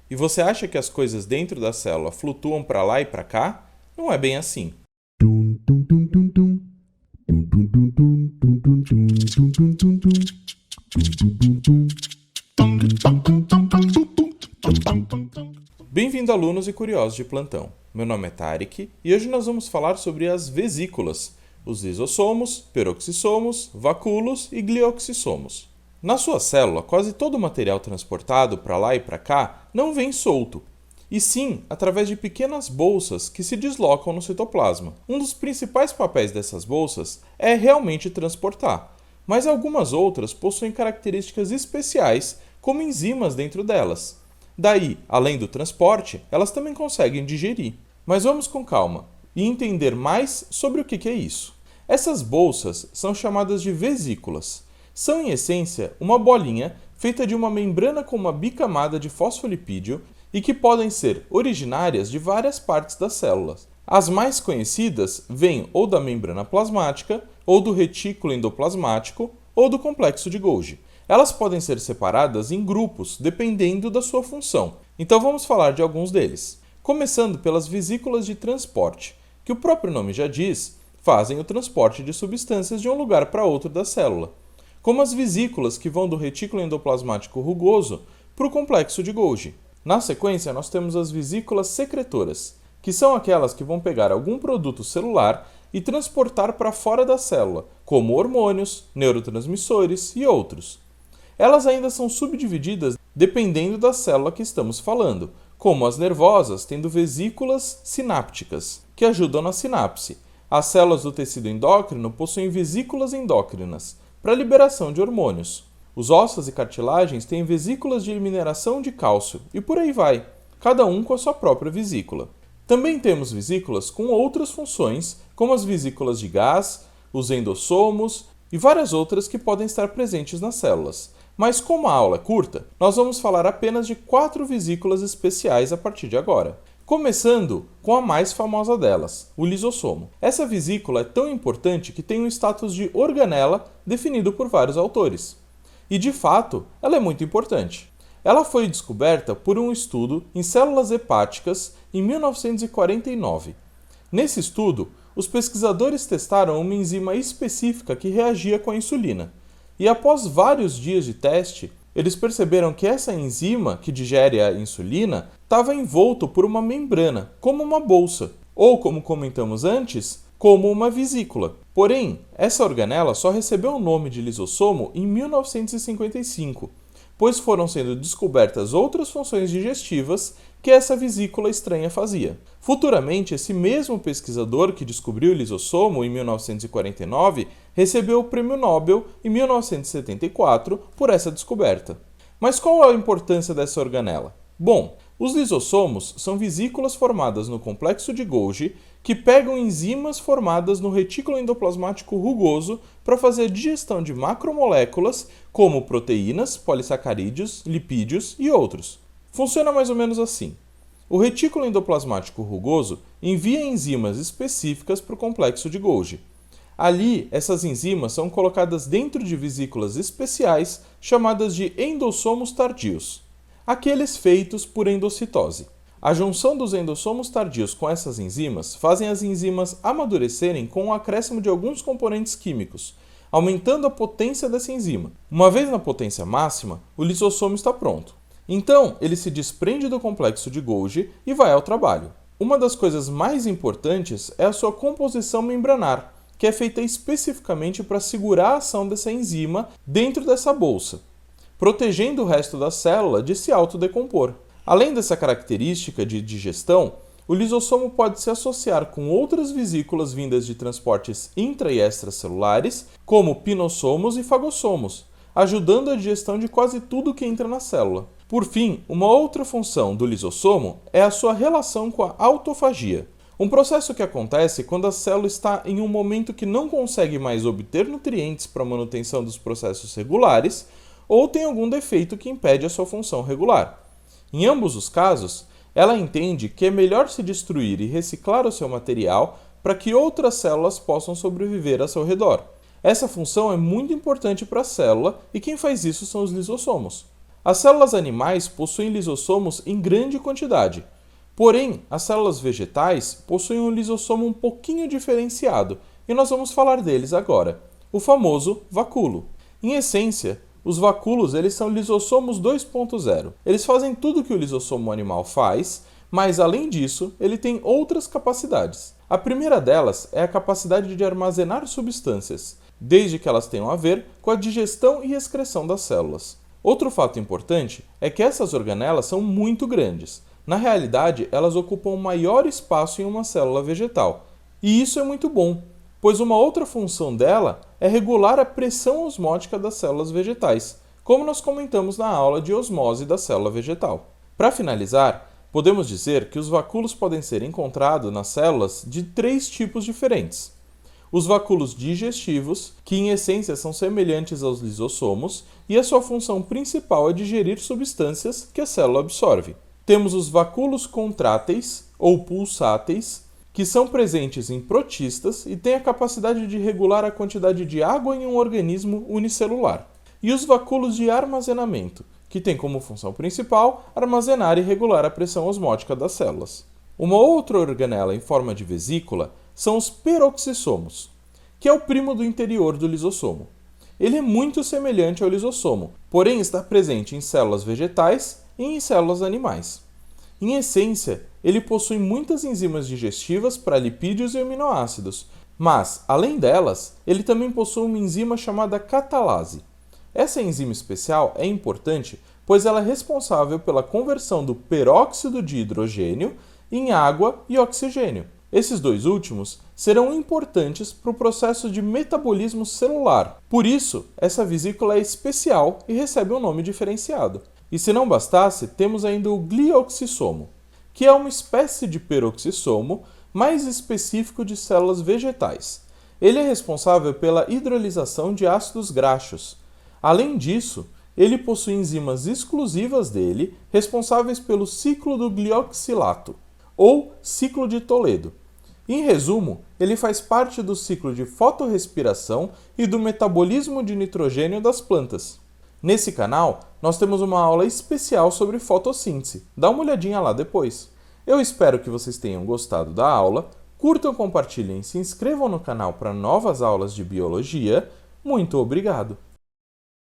E você acha que as coisas dentro da célula flutuam para lá e para cá? Não é bem assim. Bem-vindo, alunos e curiosos de plantão. Meu nome é Tarek e hoje nós vamos falar sobre as vesículas, os lisossomos, peroxissomos, vacúolos e glioxissomos. Na sua célula, quase todo o material transportado para lá e para cá não vem solto, e sim através de pequenas bolsas que se deslocam no citoplasma. Um dos principais papéis dessas bolsas é realmente transportar, mas algumas outras possuem características especiais, como enzimas dentro delas. Daí, além do transporte, elas também conseguem digerir. Mas vamos com calma e entender mais sobre o que é isso. Essas bolsas são chamadas de vesículas. São, em essência, uma bolinha feita de uma membrana com uma bicamada de fosfolipídio e que podem ser originárias de várias partes das células. As mais conhecidas vêm ou da membrana plasmática, ou do retículo endoplasmático, ou do complexo de Golgi. Elas podem ser separadas em grupos, dependendo da sua função. Então vamos falar de alguns deles. Começando pelas vesículas de transporte, que o próprio nome já diz, fazem o transporte de substâncias de um lugar para outro da célula. Como as vesículas que vão do retículo endoplasmático rugoso para o complexo de Golgi. Na sequência, nós temos as vesículas secretoras, que são aquelas que vão pegar algum produto celular e transportar para fora da célula, como hormônios, neurotransmissores e outros. Elas ainda são subdivididas dependendo da célula que estamos falando, como as nervosas tendo vesículas sinápticas, que ajudam na sinapse. As células do tecido endócrino possuem vesículas endócrinas, para a liberação de hormônios. Os ossos e cartilagens têm vesículas de mineração de cálcio, e por aí vai, cada um com a sua própria vesícula. Também temos vesículas com outras funções, como as vesículas de gás, os endossomos e várias outras que podem estar presentes nas células. Mas como a aula é curta, nós vamos falar apenas de 4 vesículas especiais a partir de agora. Começando com a mais famosa delas, o lisossomo. Essa vesícula é tão importante que tem um status de organela definido por vários autores. E de fato, ela é muito importante. Ela foi descoberta por um estudo em células hepáticas em 1949. Nesse estudo, os pesquisadores testaram uma enzima específica que reagia com a insulina. E após vários dias de teste, eles perceberam que essa enzima que digere a insulina estava envolto por uma membrana, como uma bolsa, ou como comentamos antes, como uma vesícula. Porém, essa organela só recebeu o nome de lisossomo em 1955, pois foram sendo descobertas outras funções digestivas que essa vesícula estranha fazia. Futuramente, esse mesmo pesquisador que descobriu o lisossomo em 1949 recebeu o Prêmio Nobel em 1974 por essa descoberta. Mas qual é a importância dessa organela? Bom, os lisossomos são vesículas formadas no complexo de Golgi que pegam enzimas formadas no retículo endoplasmático rugoso para fazer a digestão de macromoléculas como proteínas, polissacarídeos, lipídios e outros. Funciona mais ou menos assim. O retículo endoplasmático rugoso envia enzimas específicas para o complexo de Golgi. Ali, essas enzimas são colocadas dentro de vesículas especiais chamadas de endossomos tardios, aqueles feitos por endocitose. A junção dos endossomos tardios com essas enzimas fazem as enzimas amadurecerem com o acréscimo de alguns componentes químicos, aumentando a potência dessa enzima. Uma vez na potência máxima, o lisossomo está pronto. Então, ele se desprende do complexo de Golgi e vai ao trabalho. Uma das coisas mais importantes é a sua composição membranar, que é feita especificamente para segurar a ação dessa enzima dentro dessa bolsa, protegendo o resto da célula de se autodecompor. Além dessa característica de digestão, o lisossomo pode se associar com outras vesículas vindas de transportes intra- e extracelulares, como pinossomos e fagossomos, ajudando a digestão de quase tudo que entra na célula. Por fim, uma outra função do lisossomo é a sua relação com a autofagia, um processo que acontece quando a célula está em um momento que não consegue mais obter nutrientes para a manutenção dos processos regulares ou tem algum defeito que impede a sua função regular. Em ambos os casos, ela entende que é melhor se destruir e reciclar o seu material para que outras células possam sobreviver a seu redor. Essa função é muito importante para a célula e quem faz isso são os lisossomos. As células animais possuem lisossomos em grande quantidade. Porém, as células vegetais possuem um lisossomo um pouquinho diferenciado, e nós vamos falar deles agora, o famoso vacúolo. Em essência, os vacúolos eles são lisossomos 2.0. Eles fazem tudo o que o lisossomo animal faz, mas além disso, ele tem outras capacidades. A primeira delas é a capacidade de armazenar substâncias, desde que elas tenham a ver com a digestão e excreção das células. Outro fato importante é que essas organelas são muito grandes. Na realidade, elas ocupam o maior espaço em uma célula vegetal. E isso é muito bom, pois uma outra função dela é regular a pressão osmótica das células vegetais, como nós comentamos na aula de osmose da célula vegetal. Para finalizar, podemos dizer que os vacúolos podem ser encontrados nas células de 3 tipos diferentes. Os vacúolos digestivos, que em essência são semelhantes aos lisossomos, e a sua função principal é digerir substâncias que a célula absorve. Temos os vacúolos contráteis, ou pulsáteis, que são presentes em protistas e têm a capacidade de regular a quantidade de água em um organismo unicelular. E os vacúolos de armazenamento, que têm como função principal armazenar e regular a pressão osmótica das células. Uma outra organela em forma de vesícula são os peroxissomos, que é o primo do interior do lisossomo. Ele é muito semelhante ao lisossomo, porém está presente em células vegetais e em células animais. Em essência, ele possui muitas enzimas digestivas para lipídios e aminoácidos, mas, além delas, ele também possui uma enzima chamada catalase. Essa enzima especial é importante, pois ela é responsável pela conversão do peróxido de hidrogênio em água e oxigênio. Esses dois últimos serão importantes para o processo de metabolismo celular. Por isso, essa vesícula é especial e recebe um nome diferenciado. E se não bastasse, temos ainda o glioxissomo, que é uma espécie de peroxissomo mais específico de células vegetais. Ele é responsável pela hidrolisação de ácidos graxos. Além disso, ele possui enzimas exclusivas dele, responsáveis pelo ciclo do glioxilato, ou ciclo de Toledo. Em resumo, ele faz parte do ciclo de fotorrespiração e do metabolismo de nitrogênio das plantas. Nesse canal, nós temos uma aula especial sobre fotossíntese. Dá uma olhadinha lá depois. Eu espero que vocês tenham gostado da aula. Curtam, compartilhem e se inscrevam no canal para novas aulas de biologia. Muito obrigado!